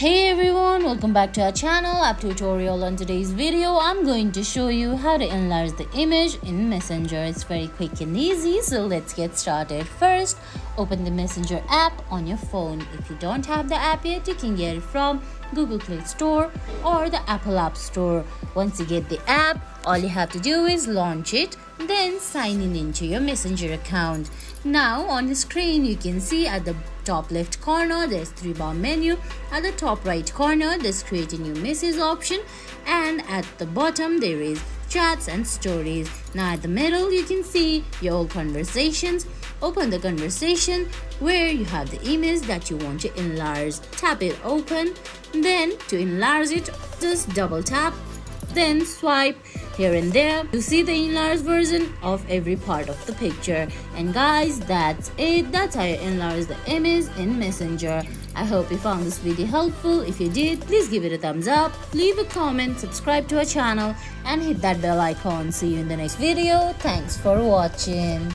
Hey everyone, welcome back to our channel app tutorial. On today's video I'm going to show you how to enlarge the image in Messenger. It's very quick and easy, so let's get started. First, open the Messenger app on your phone. If you don't have the app yet, you can get it from Google Play Store or the Apple App Store. Once you get the app, all you have to do is launch it, then sign in into your Messenger account. Now on the screen you can see at the top left corner there's 3-bar menu. At the top right corner there's create a new message option, and at the bottom there is chats and stories. Now at the middle you can see your old conversations. Open the conversation where you have the image that you want to enlarge. Tap it open. Then to enlarge it, just double tap, then swipe here and there to see the enlarged version of every part of the picture. And guys, that's it. That's how you enlarge the image in Messenger. I hope you found this video helpful. If you did, please give it a thumbs up, leave a comment, subscribe to our channel and hit that bell icon. See you in the next video. Thanks for watching.